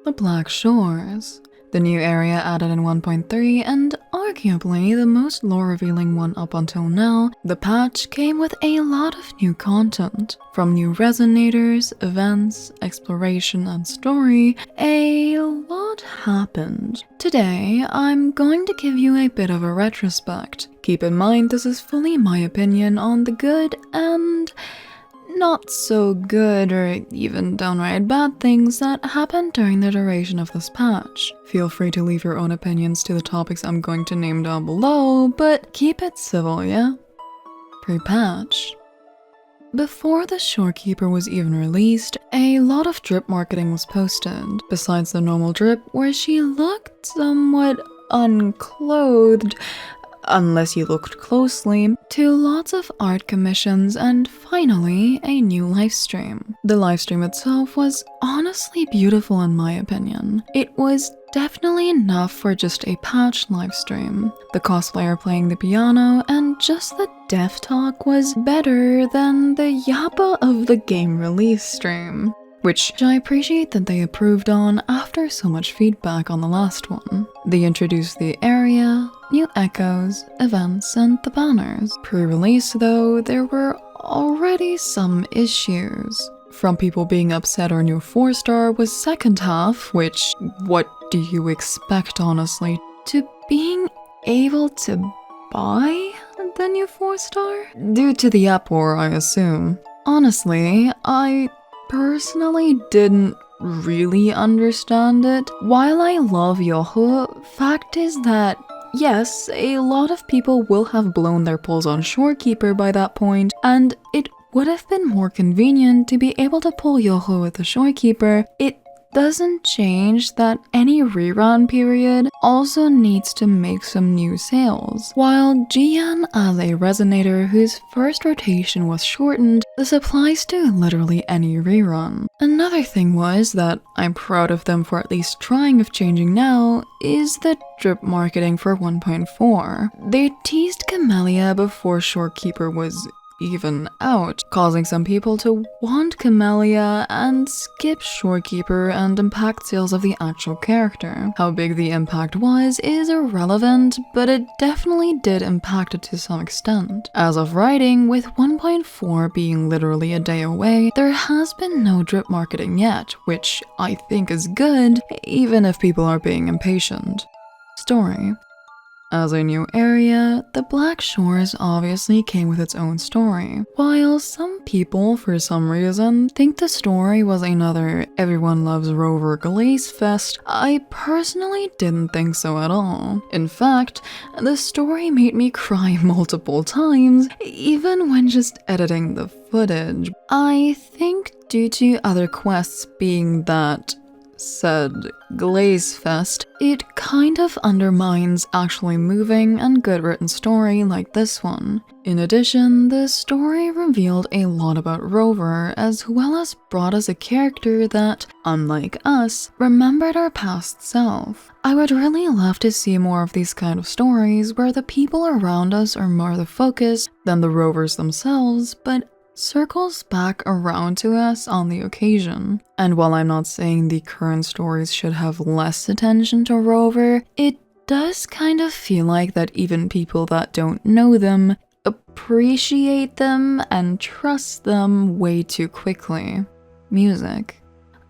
The Black Shores, the new area added in 1.3 and arguably the most lore-revealing one up until now. The patch came with a lot of new content. From new resonators, events, exploration, and story, a lot happened. Today, I'm going to give you a bit of a retrospect. Keep in mind this is fully my opinion on the good and not so good or even downright bad things that happened during the duration of this patch. Feel free to leave your own opinions to the topics I'm going to name down below, but keep it civil, yeah? Pre-patch. Before the Shorekeeper was even released, a lot of drip marketing was posted, besides the normal drip where she looked somewhat unclothed, unless you looked closely, to lots of art commissions and finally a new livestream. The livestream itself was honestly beautiful in my opinion. It was definitely enough for just a patch livestream. The cosplayer playing the piano and just the dev talk was better than the yappa of the game release stream, which I appreciate that they approved on after so much feedback on the last one. They introduced the area, new echoes, events, and the banners. Pre-release though, there were already some issues. From people being upset our new 4-star was second half, which, what do you expect honestly, to being able to buy the new 4-star? Due to the uproar, I assume. Honestly, I personally didn't really understand it. While I love Yoho, fact is that yes, a lot of people will have blown their pulls on Shorekeeper by that point, and it would have been more convenient to be able to pull Yoho with the Shorekeeper. It doesn't change that any rerun period also needs to make some new sales. While Jian as a resonator whose first rotation was shortened, this applies to literally any rerun. Another thing was that I'm proud of them for at least trying of changing now is the drip marketing for 1.4. They teased Camellia before Shorekeeper was even out, causing some people to want Camellia and skip Shorekeeper and impact sales of the actual character. How big the impact was is irrelevant, but it definitely did impact it to some extent. As of writing, with 1.4 being literally a day away, there has been no drip marketing yet, which I think is good, even if people are being impatient. Story. As a new area, the Black Shores obviously came with its own story. While some people, for some reason, think the story was another Everyone Loves Rover Glaze Fest, I personally didn't think so at all. In fact, the story made me cry multiple times, even when just editing the footage. I think due to other quests being that said Glaze Fest, it kind of undermines actually moving and good written story like this one. In addition, the story revealed a lot about Rover as well as brought us a character that, unlike us, remembered our past self. I would really love to see more of these kind of stories where the people around us are more the focus than the rovers themselves, but circles back around to us on the occasion. And while I'm not saying the current stories should have less attention to Rover, it does kind of feel like that even people that don't know them appreciate them and trust them way too quickly. Music.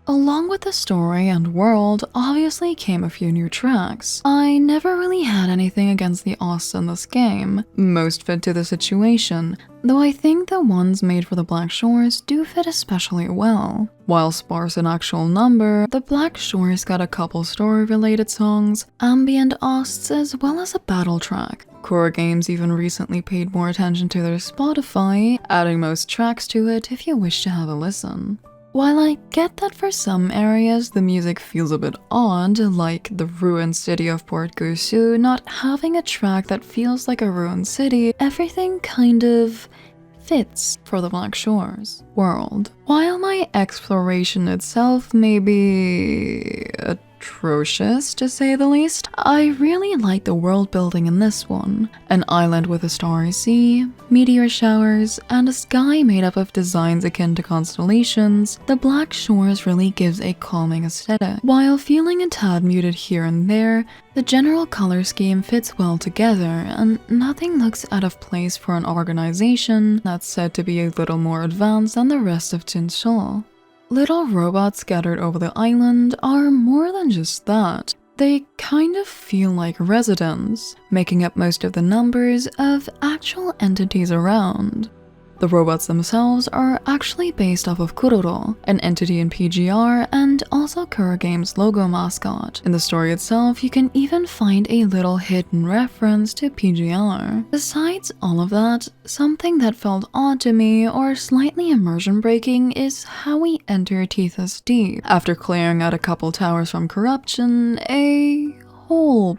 Along with the story and world, obviously came a few new tracks. I never really had anything against the OSTs in this game, most fit to the situation, though I think the ones made for the Black Shores do fit especially well. While sparse in actual number, the Black Shores got a couple story-related songs, ambient OSTs, as well as a battle track. KuroGames even recently paid more attention to their Spotify, adding most tracks to it if you wish to have a listen. While I get that for some areas the music feels a bit odd, like the ruined city of Port Gusu not having a track that feels like a ruined city, everything kind of fits for the Black Shores world. While my exploration itself may be a atrocious, to say the least. I really like the world building in this one. An island with a starry sea, meteor showers, and a sky made up of designs akin to constellations, the Black Shores really gives a calming aesthetic. While feeling a tad muted here and there, the general color scheme fits well together, and nothing looks out of place for an organization that's said to be a little more advanced than the rest of Tinshaw. Little robots scattered over the island are more than just that. They kind of feel like residents, making up most of the numbers of actual entities around. The robots themselves are actually based off of KuroGames, an entity in PGR and also KuroGames' logo mascot. In the story itself, you can even find a little hidden reference to PGR. Besides all of that, something that felt odd to me or slightly immersion breaking is how we enter Tethys Deep. After clearing out a couple towers from corruption, a whole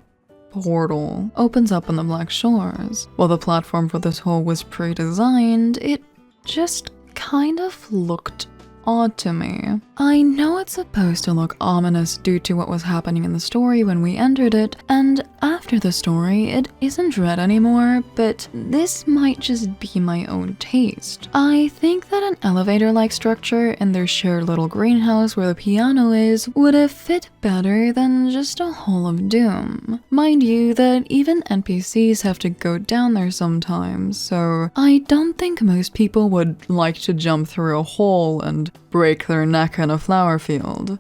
portal opens up on the Black Shores. While the platform for this hole was pre-designed, it just kind of looked odd to me. I know it's supposed to look ominous due to what was happening in the story when we entered it, and after the story, it isn't red anymore, but this might just be my own taste. I think that an elevator-like structure in their shared little greenhouse where the piano is would have fit better than just a hole of doom. Mind you that even NPCs have to go down there sometimes, so I don't think most people would like to jump through a hole and break their neck in a flower field.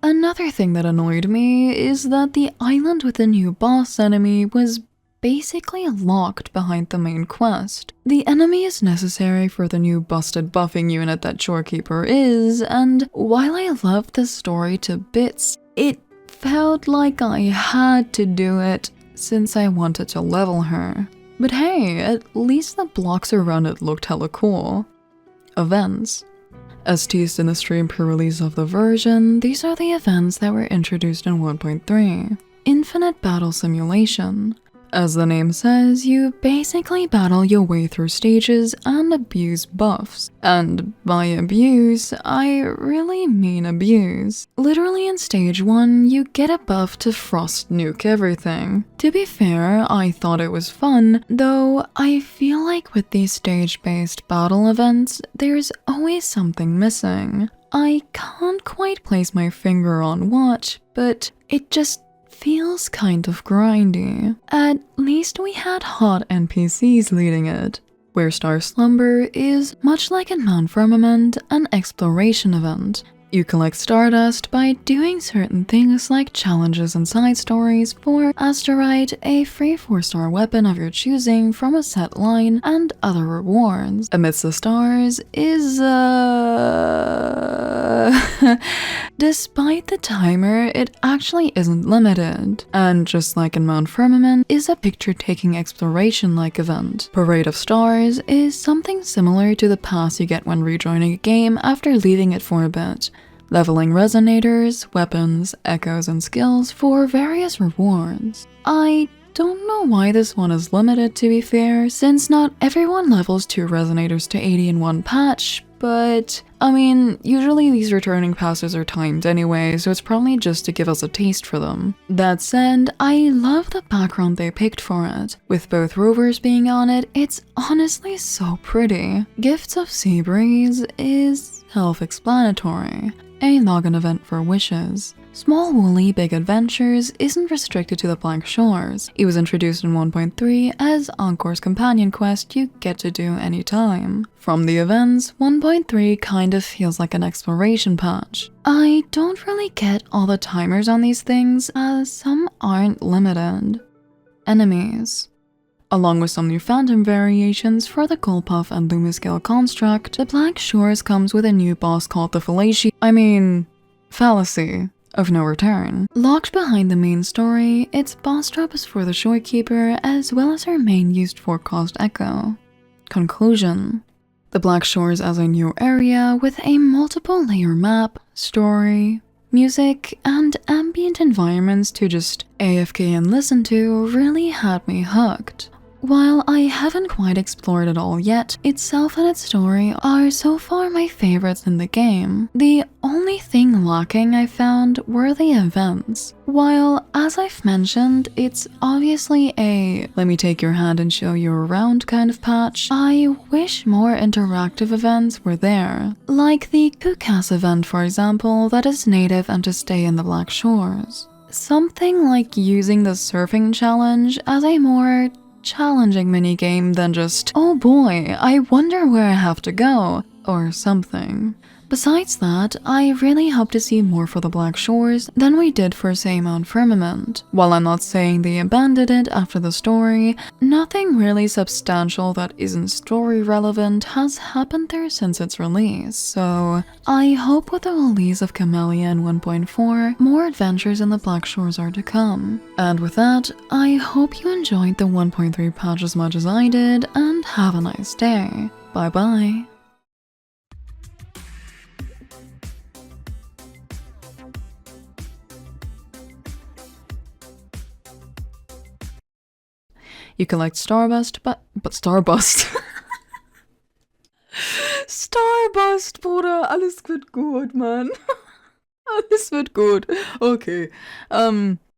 Another thing that annoyed me is that the island with the new boss enemy was basically locked behind the main quest. The enemy is necessary for the new busted buffing unit that Shorekeeper is, and while I love the story to bits, it felt like I had to do it since I wanted to level her. But hey, at least the blocks around it looked hella cool. Events. As teased in the stream pre-release of the version, these are the events that were introduced in 1.3. Infinite Battle Simulation. As the name says, you basically battle your way through stages and abuse buffs. And by abuse, I really mean abuse. Literally in stage 1, you get a buff to frost nuke everything. To be fair, I thought it was fun, though I feel like with these stage-based battle events, there's always something missing. I can't quite place my finger on what, but it just feels kind of grindy. At least we had hot NPCs leading it. Where Star Slumber is, much like in Mount Firmament, an exploration event. You collect Stardust by doing certain things like challenges and side stories for Asterite, a free 4-star weapon of your choosing from a set line, and other rewards. Amidst the stars is despite the timer, it actually isn't limited. And just like in Mount Firmament, is a picture-taking exploration-like event. Parade of Stars is something similar to the pass you get when rejoining a game after leaving it for a bit. Leveling resonators, weapons, echoes, and skills for various rewards. I don't know why this one is limited, to be fair, since not everyone levels 2 resonators to 80 in one patch, but I mean, usually these returning passes are timed anyway, so it's probably just to give us a taste for them. That said, I love the background they picked for it. With both rovers being on it, it's honestly so pretty. Gifts of Sea Breeze is self-explanatory. A login event for wishes. Small Woolly Big Adventures isn't restricted to the Black Shores. It was introduced in 1.3 as Encore's companion quest you get to do anytime. From the events, 1.3 kind of feels like an exploration patch. I don't really get all the timers on these things, as some aren't limited. Enemies. Along with some new Phantom variations for the Golpuff and Lumiscale construct, the Black Shores comes with a new boss called the Fallacy of No Return. Locked behind the main story, its boss drop is for the Shorekeeper as well as her main used forecast echo. Conclusion. The Black Shores as a new area with a multiple layer map, story, music, and ambient environments to just AFK and listen to really had me hooked. While I haven't quite explored it all yet, itself and its story are so far my favorites in the game. The only thing lacking I found were the events. While, as I've mentioned, it's obviously a let me take your hand and show you around kind of patch, I wish more interactive events were there. Like the KuroGames event, for example, that is native and to stay in the Black Shores. Something like using the surfing challenge as a more challenging minigame than just, oh boy, I wonder where I have to go, or something. Besides that, I really hope to see more for the Black Shores than we did for say Mount Firmament. While I'm not saying they abandoned it after the story, nothing really substantial that isn't story relevant has happened there since its release, so I hope with the release of Chameleon 1.4, more adventures in the Black Shores are to come. And with that, I hope you enjoyed the 1.3 patch as much as I did, and have a nice day. Bye bye. You collect Starbust, but Starbust. Starbust, Bruder, alles wird gut, Mann. Alles wird gut. Okay.